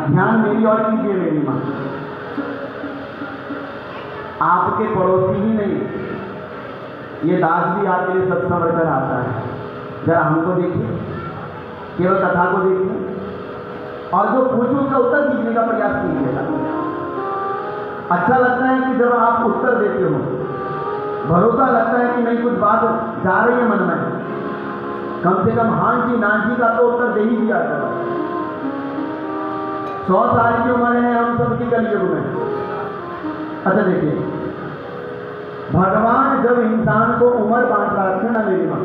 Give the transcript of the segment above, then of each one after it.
ध्यान मेरी और कीजिए मेरी माँ, आपके पड़ोसी ही नहीं, ये दास भी आपके लिए सत्संग कर आता है। जरा हमको देखिए, केवल कथा को देखिए और जो पूछो उसका उत्तर दीजिए का प्रयास कीजिएगा। अच्छा लगता है कि जब आप उत्तर देते हो, भरोसा लगता है कि नहीं कुछ बात जा रही है मन में, कम से कम हाँ जी ना जी का तो उत्तर दे ही दिया करो। 100 साल की उम्र है हम सबकी कलयुग में। अच्छा देखिए, भगवान जब इंसान को उम्र बांट रहा था ना मेरी मां,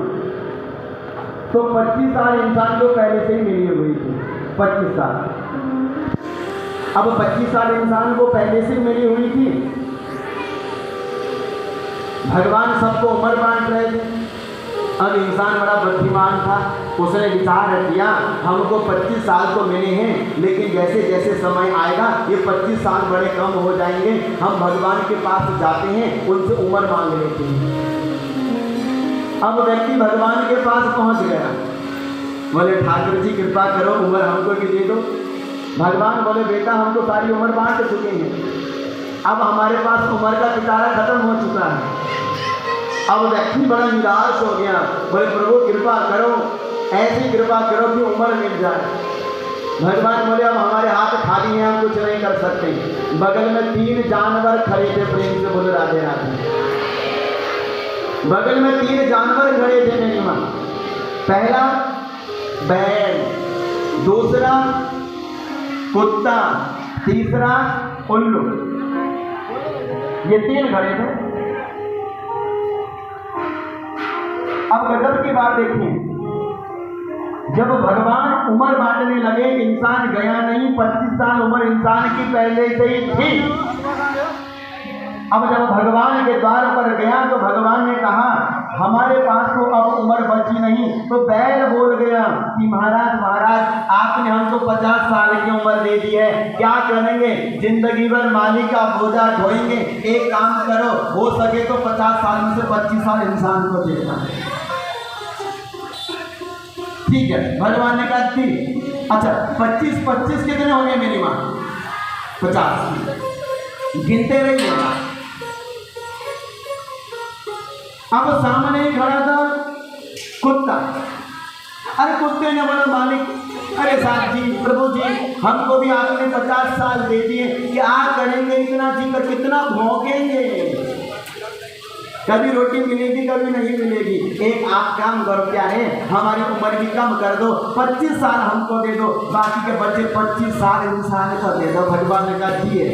तो 25 साल इंसान को पहले से ही मिली हुई थी। 25 साल, अब 25 साल इंसान को पहले से मिली हुई थी। भगवान सबको उम्र बांट रहे थे। अब इंसान बड़ा बुद्धिमान था, उसने विचार किया हमको 25 साल तो मिले हैं, लेकिन जैसे जैसे समय आएगा ये 25 साल बड़े कम हो जाएंगे, हम भगवान के पास जाते हैं, उनसे उम्र मांग लेते हैं। अब व्यक्ति भगवान के पास पहुंच गया, बोले ठाकुर जी कृपा करो उम्र हमको भी दे दो। भगवान बोले बेटा हम तो सारी उम्र बांट चुके हैं, अब हमारे पास उम्र का पिटारा खत्म हो चुका है। अब व्यक्ति बड़ा निराश हो गया, बोले प्रभु कृपा करो, ऐसी कृपा करो कि उम्र मिल जाए। भगवान बोले अब हमारे हाथ खाली हैं, हम कुछ नहीं कर सकते। बगल में 3 जानवर खड़े थे, प्रेम से बोले राधे राधे। बगल में 3 जानवर खड़े थे मेरी मां। पहला बैल, दूसरा कुत्ता, तीसरा उल्लू, ये 3 खड़े थे। अब गजब की बात देखिए, जब भगवान उम्र बांटने लगे, इंसान गया नहीं, 25 साल उम्र इंसान की पहले से ही थी। अब जब भगवान के द्वार पर गया तो भगवान ने कहा हमारे पास तो अब उम्र बची नहीं। तो बैल बोल गया कि महाराज महाराज आपने हमको 50 साल की उम्र दे दी है, क्या करेंगे, जिंदगी भर मालिक का बोझा ढोएंगे। एक काम करो, हो सके तो 50 साल में से 25 साल इंसान को देना। ठीक है, भगवान ने कहा ठीक। अच्छा 25 कितने हो गए मेरी माँ? 50 गिनते रहिएगा। अब सामने ही खड़ा था कुत्ता। अरे कुत्ते ने बोला मालिक अरे साहब जी प्रभु जी हमको भी आपने 50 साल दे दिए, क्या करेंगे इतना जीकर, कितना भौंकेंगे, कभी रोटी मिलेगी कभी नहीं मिलेगी। एक आप काम करो, क्या है हमारी उम्र भी कम कर दो, 25 साल हमको दे दो, बाकी के बच्चे 25 साल इंसान को दे दो। भगवान ने कहा दिए।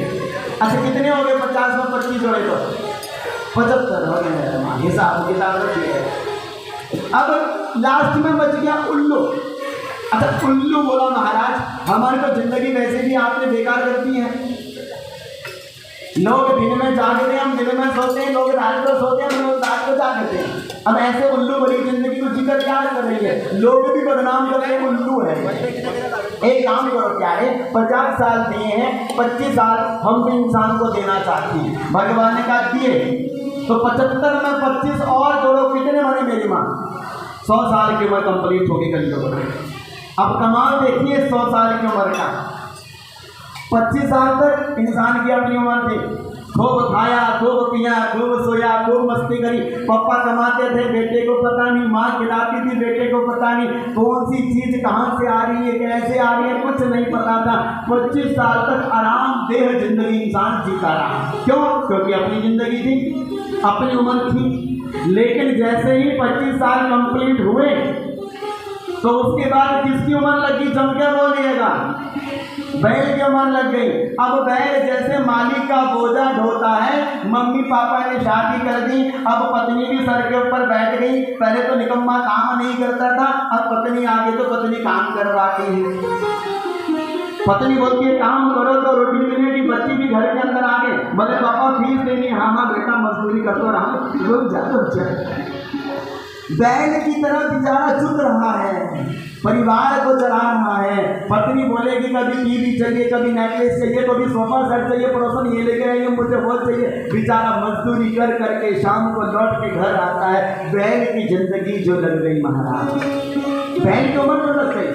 अच्छा कितने हो गए? 50 में 25 जोड़े तो 75 हो गए, हिसाब किताब रखिए। अब लास्ट में बच गया उल्लू। अच्छा उल्लू बोला महाराज हमारी तो जिंदगी वैसे भी आपने बेकार कर दी है, लोग दिन में जागते हैं, हम दिन में सोते हैं, लोग रात को सोते हैं, हम लोग रात को जागते हैं। अब ऐसे उल्लू बड़ी जिंदगी को जीकर क्या कर रही है, लोग भी बदनाम कर रहे हैं उल्लू है। एक काम करो, क्या है 50 साल दिए हैं, 25 साल हम भी इंसान को देना चाहती हैं। भगवान ने कहा दिए, तो 75 में 25 और जोड़ो, कितने बने मेरी माँ? 100 साल की उम्र कंप्लीट होगी कल। अब कमाल देखिए 100 साल की उम्र का। 25 साल तक इंसान की अपनी उम्र थी, खूब खाया खूब पिया खूब सोया खूब मस्ती करी। पापा कमाते थे, बेटे को पता नहीं, माँ खिलाती थी, बेटे को पता नहीं, कौन सी चीज कहाँ से आ रही है कैसे आ रही है कुछ नहीं पता था। 25 साल तक आरामदेह जिंदगी इंसान जीता रहा। क्यों? क्योंकि अपनी जिंदगी थी, अपनी उम्र थी। लेकिन जैसे ही 25 साल कंप्लीट हुए तो उसके बाद किसकी उम्र लगी? जम के बोलिएगा, बैल की उम्र लग गई। अब बैल जैसे मालिक का बोझा ढोता है, मम्मी पापा ने शादी कर दी, अब पत्नी भी सर के ऊपर बैठ गई। पहले तो निकम्मा काम नहीं करता था, अब पत्नी आ गई तो पत्नी काम करवाती है। पत्नी बोलती है काम करो तो रोटी मिलेगी, बच्ची भी घर के अंदर आ गए, बोले पापा फीस देनी, हाँ हाँ बेटा मजदूरी करते रहा, रुक जा। बैल की तरह बेचारा चुप रहा है, परिवार को चला रहा है। पत्नी बोलेगी कभी टीवी चाहिए, कभी नेकलेस चाहिए, कभी सोफा सेट चाहिए, पड़ोसन ये लेके आइए, मुझे वो चाहिए। बेचारा मजदूरी कर करके शाम को लौट के घर आता है। बैल की जिंदगी जो लग गई महाराज, बैल की उम्र में लग गई।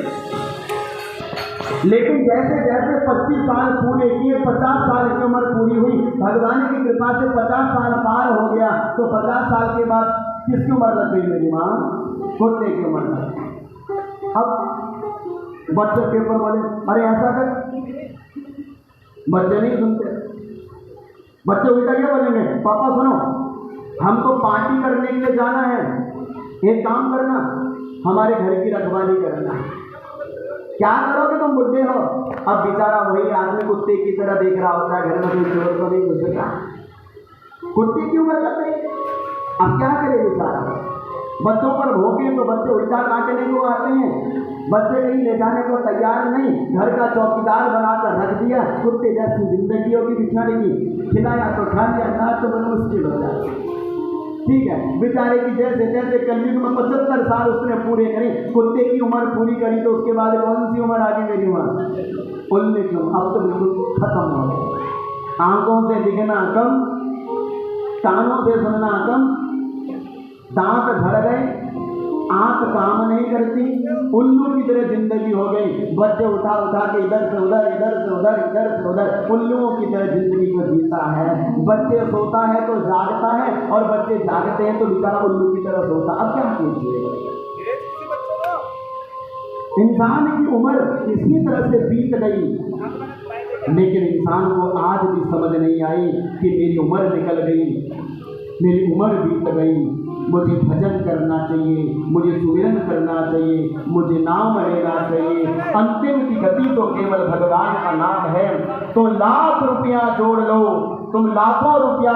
लेकिन जैसे जैसे 25 साल पूरे किए, 50 साल की उम्र पूरी हुई, भगवान की कृपा से 50 साल पार हो गया, तो 50 साल के बाद किसकी उम्र लग गई मेरी माँ? कुत्ते की उम्र लग। अब बच्चे पेपर बोले अरे ऐसा कर, बच्चे नहीं सुनते, बच्चे उल्टा क्या बोलेंगे, पापा सुनो हमको पार्टी करने के लिए जाना है, एक काम करना हमारे घर की रखवाली करना। क्या करोगे तुम बुढ़े हो? अब बेचारा वही आदमी कुत्ते की तरह देख रहा होता है, घर में कोई चोर को नहीं घुसेगा, कुत्ते की उम्र लग गई। अब क्या करे बेचारा? बच्चों पर भोगे तो बच्चे उल्टा काटने को आते हैं, बच्चे कहीं ले जाने को तैयार नहीं, घर का चौकीदार बनाकर रख दिया, कुत्ते जैसी जिंदगी होगी बेचारे की, खिलाया तो खा लिया, ना तो बड़ा मुश्किल हो जाए। ठीक है, बेचारे की जैसे जैसे कलयुग में 75 साल उसने पूरे करी, कुत्ते की उम्र पूरी करी, तो उसके बाद कौन सी उम्र आ गई मेरी उम्र? 19 की। अब तो बिल्कुल खत्म हो गए, आंखों से दिखना कम, कानों से सुनना कम, दांत झड़ गए, आंख काम नहीं करती, उल्लू की तरह जिंदगी हो गई। बच्चे उठा उठा के इधर से उधर, इधर से उधर, इधर से उधर, उल्लुओं की तरह जिंदगी को जीता है। बच्चे सोता है तो जागता है, और बच्चे जागते हैं तो बेचारा उल्लू की तरह सोता। अब क्या कीजिए? इंसान की उम्र इसी तरह से बीत गई, लेकिन इंसान को आज भी समझ नहीं आई कि मेरी उम्र निकल गई, मेरी उम्र बीत गई, मुझे भजन करना चाहिए, मुझे सुमिरन करना चाहिए, मुझे नाम लेना चाहिए। अंतिम की गति तो केवल भगवान का नाम है। तो लाख रुपया जोड़ लो, तुम लाखों रुपया